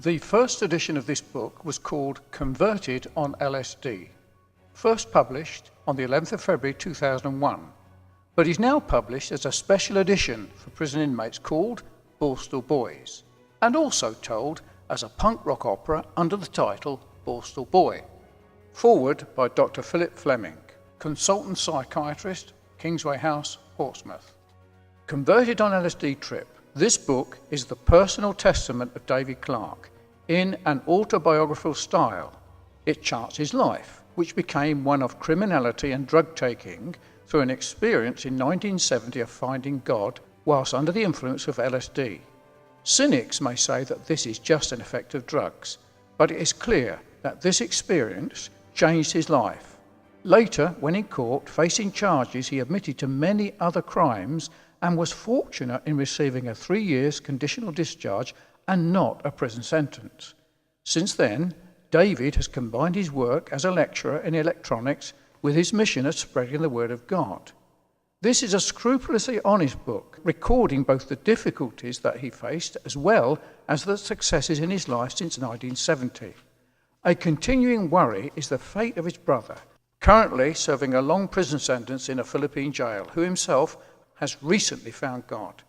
The first edition of this book was called Converted on LSD, first published on the 11th of February 2001, but is now published as a special edition for prison inmates called Borstal Boys, and also told as a punk rock opera under the title Borstal Boy. Forward by Dr. Philip Fleming, consultant psychiatrist, Kingsway House, Portsmouth. Converted on LSD Trip. This book is the personal testament of David Clarke in an autobiographical style. It charts his life, which became one of criminality and drug-taking through an experience in 1970 of finding God whilst under the influence of LSD. Cynics may say that this is just an effect of drugs, but it is clear that this experience changed his life. Later, when in court facing charges, he admitted to many other crimes and was fortunate in receiving a 3 years conditional discharge and not a prison sentence. Since then, David has combined his work as a lecturer in electronics with his mission of spreading the word of God. This is a scrupulously honest book, recording both the difficulties that he faced as well as the successes in his life since 1970. A continuing worry is the fate of his brother, currently serving a long prison sentence in a Philippine jail, who himself has recently found God.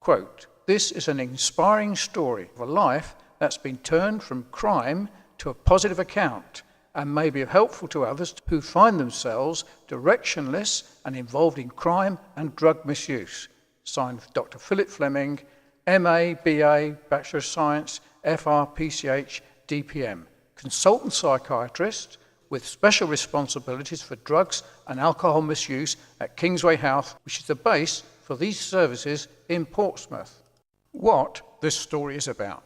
Quote, "This is an inspiring story of a life that's been turned from crime to a positive account and may be helpful to others who find themselves directionless and involved in crime and drug misuse." Signed Dr. Philip Fleming, MA, BA, Bachelor of Science, FR, PCH, DPM, consultant psychiatrist with special responsibilities for drugs and alcohol misuse at Kingsway House, which is the base for these services in Portsmouth. What this story is about.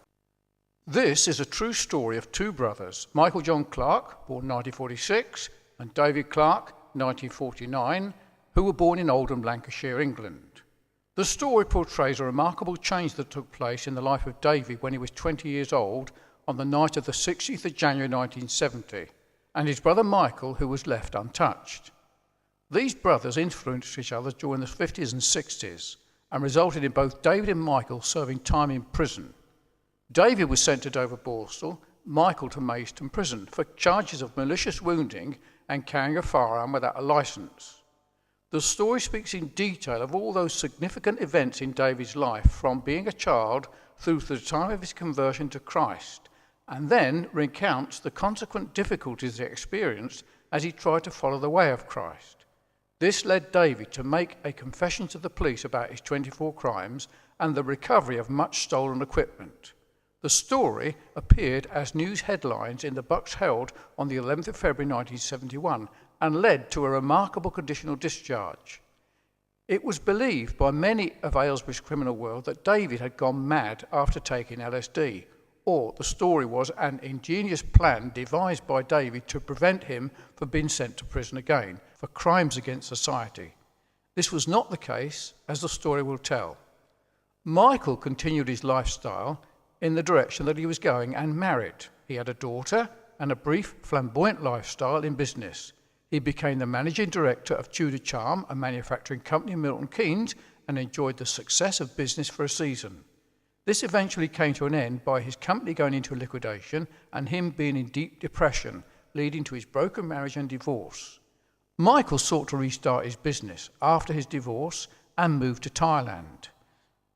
This is a true story of two brothers, Michael John Clarke, born 1946, and David Clarke, 1949, who were born in Oldham, Lancashire, England. The story portrays a remarkable change that took place in the life of David when he was 20 years old on the night of the 16th of January 1970, and his brother Michael, who was left untouched. These brothers influenced each other during the 50s and 60s and resulted in both David and Michael serving time in prison. David was sent to Dover Borstal, Michael to Maidstone Prison for charges of malicious wounding and carrying a firearm without a licence. The story speaks in detail of all those significant events in David's life from being a child through to the time of his conversion to Christ, and then recounts the consequent difficulties he experienced as he tried to follow the way of Christ. This led David to make a confession to the police about his 24 crimes and the recovery of much stolen equipment. The story appeared as news headlines in the Bucks Herald on the 11th of February 1971 and led to a remarkable conditional discharge. It was believed by many of Aylesbury's criminal world that David had gone mad after taking LSD, or the story was an ingenious plan devised by David to prevent him from being sent to prison again for crimes against society. This was not the case, as the story will tell. Michael continued his lifestyle in the direction that he was going and married. He had a daughter and a brief flamboyant lifestyle in business. He became the managing director of Tudor Charm, a manufacturing company in Milton Keynes, and enjoyed the success of business for a season. This eventually came to an end by his company going into liquidation and him being in deep depression, leading to his broken marriage and divorce. Michael sought to restart his business after his divorce and moved to Thailand,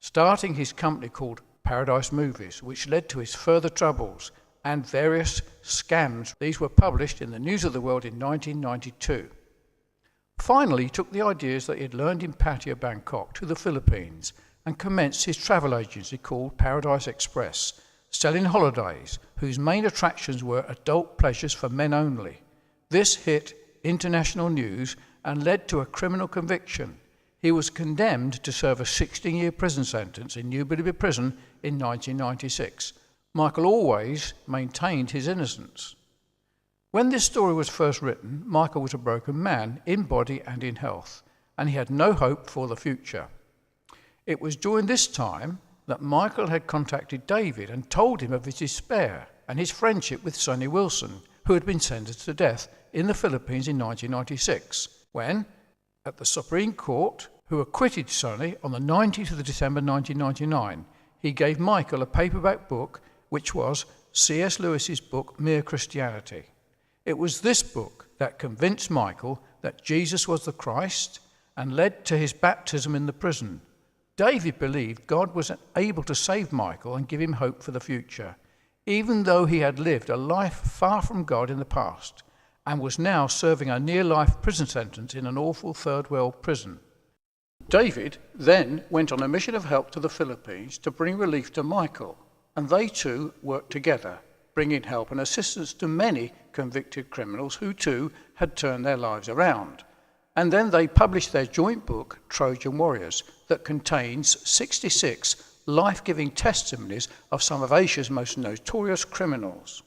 starting his company called Paradise Movies, which led to his further troubles and various scams. These were published in the News of the World in 1992. Finally, he took the ideas that he had learned in Pattaya, Bangkok, to the Philippines and commenced his travel agency called Paradise Express, selling holidays whose main attractions were adult pleasures for men only. This hit international news and led to a criminal conviction. He was condemned to serve a 16-year prison sentence in New Billerby Prison in 1996. Michael always maintained his innocence. When this story was first written, Michael was a broken man in body and in health, and he had no hope for the future. It was during this time that Michael had contacted David and told him of his despair and his friendship with Sonny Wilson, who had been sentenced to death in the Philippines in 1996, when, at the Supreme Court, who acquitted Sonny on the 19th of December 1999, he gave Michael a paperback book which was C.S. Lewis's book, Mere Christianity. It was this book that convinced Michael that Jesus was the Christ and led to his baptism in the prison. David believed God was able to save Michael and give him hope for the future, even though he had lived a life far from God in the past and was now serving a near-life prison sentence in an awful third-world prison. David then went on a mission of help to the Philippines to bring relief to Michael, and they two worked together, bringing help and assistance to many convicted criminals who too had turned their lives around. And then they published their joint book, Trojan Warriors, that contains 66 life-giving testimonies of some of Asia's most notorious criminals.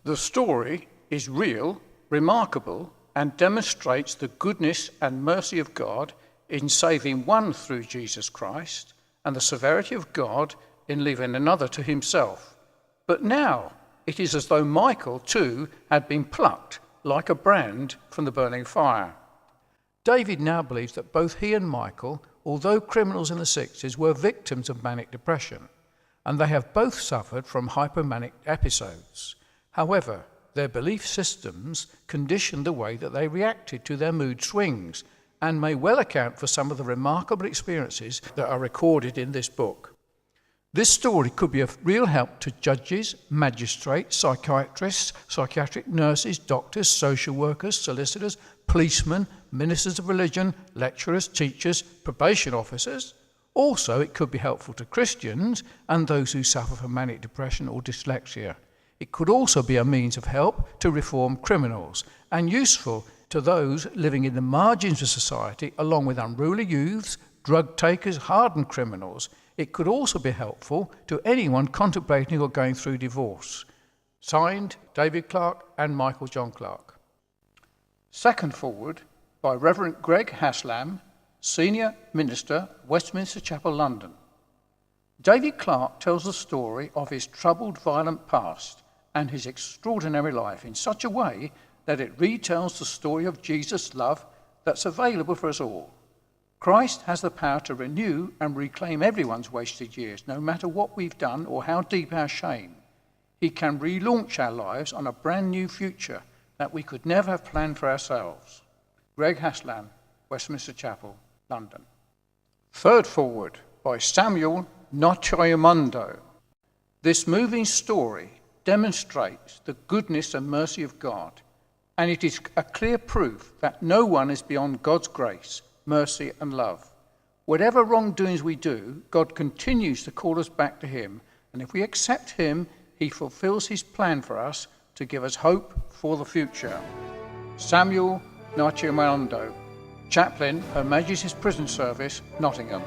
The story is real, remarkable, and demonstrates the goodness and mercy of God in saving one through Jesus Christ, and the severity of God in leaving another to himself. But now it is as though Michael too had been plucked like a brand from the burning fire. David now believes that both he and Michael, although criminals in the 60s, were victims of manic depression, and they have both suffered from hypomanic episodes. However, their belief systems conditioned the way that they reacted to their mood swings and may well account for some of the remarkable experiences that are recorded in this book. This story could be of real help to judges, magistrates, psychiatrists, psychiatric nurses, doctors, social workers, solicitors, policemen, ministers of religion, lecturers, teachers, probation officers. Also, it could be helpful to Christians and those who suffer from manic depression or dyslexia. It could also be a means of help to reformed criminals and useful to those living in the margins of society, along with unruly youths, drug takers, hardened criminals. It could also be helpful to anyone contemplating or going through divorce. Signed, David Clarke and Michael John Clarke. Second forward by Reverend Greg Haslam, Senior Minister, Westminster Chapel, London. David Clarke tells the story of his troubled, violent past and his extraordinary life in such a way that it retells the story of Jesus' love that's available for us all. Christ has the power to renew and reclaim everyone's wasted years, no matter what we've done or how deep our shame. He can relaunch our lives on a brand new future that we could never have planned for ourselves. Greg Haslam, Westminster Chapel, London. Third forward by Samuel Nochoyamundo. This moving story demonstrates the goodness and mercy of God, and it is a clear proof that no one is beyond God's grace, mercy and love. Whatever wrongdoings we do, God continues to call us back to him, and if we accept him, he fulfills his plan for us to give us hope for the future. Samuel Nochoyamundo, Chaplain, Her Majesty's Prison Service, Nottingham.